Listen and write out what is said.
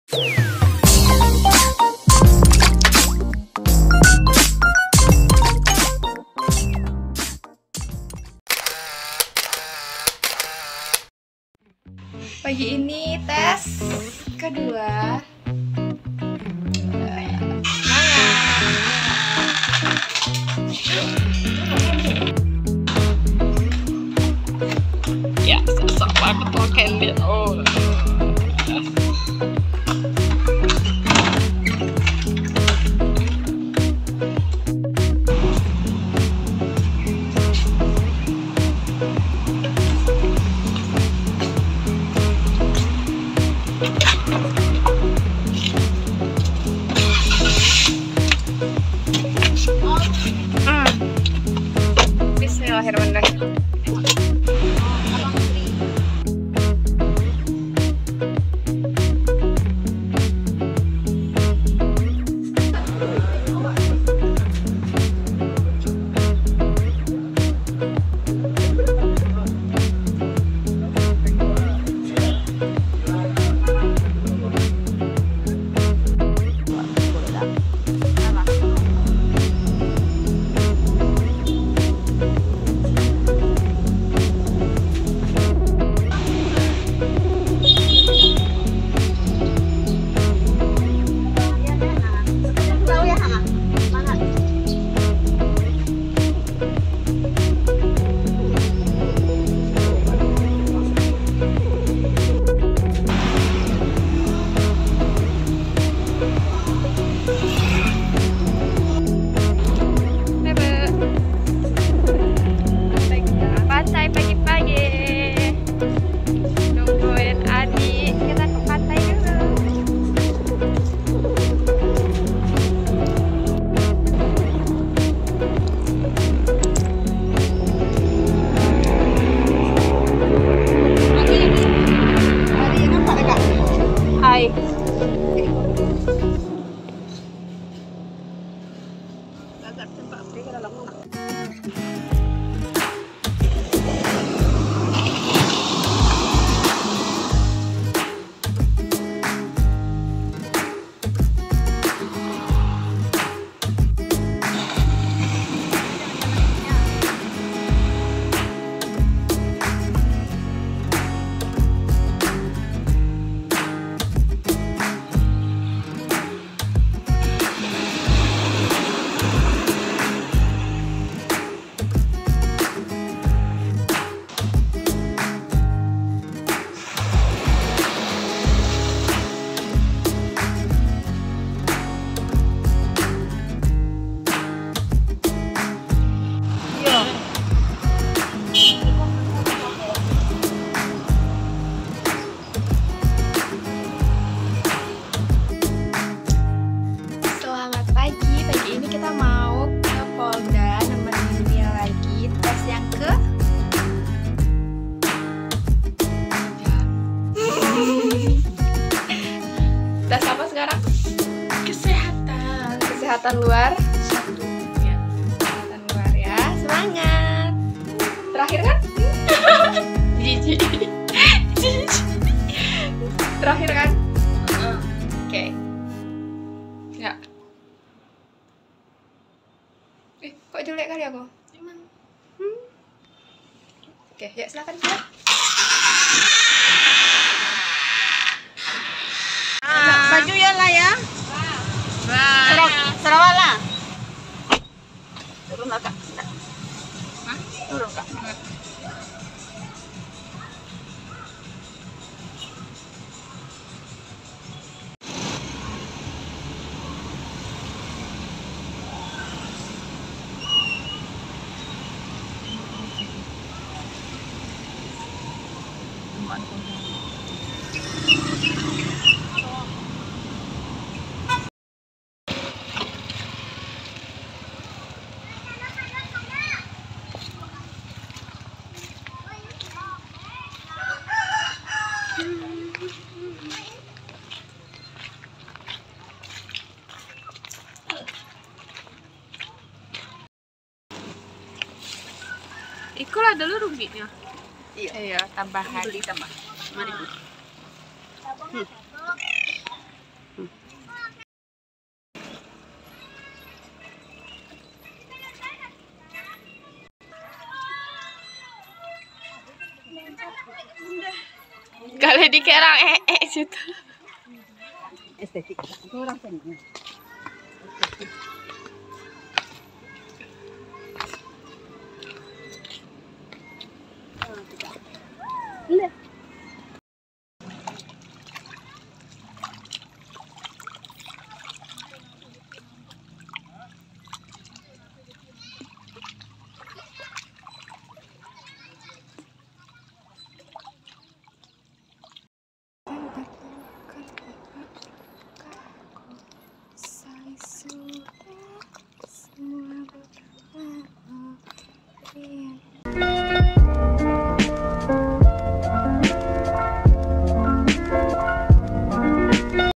Pagi ini tes kedua. Ya, sok banget tuh Candy. Oh. Bismillahirrahmanirrahim. Kita mau ke Polda nemenin dia lagi tes yang ke tes apa sekarang? Kesehatan luar. Kesehatan luar ya, semangat. Terakhir kan? Jijik. Terakhir kan? Oke. Ya. Kok jelek kali aku? Oke, ya silakan siap. Baju ya lah ya. Sarawak lah. Turun kak. Turun kak. Ikut ada lu ruginya. Iya. Iya, tambahan. Beli tambah. Mari. Boleh dikerang situ. Estetik. Itu orang seni. Lihat.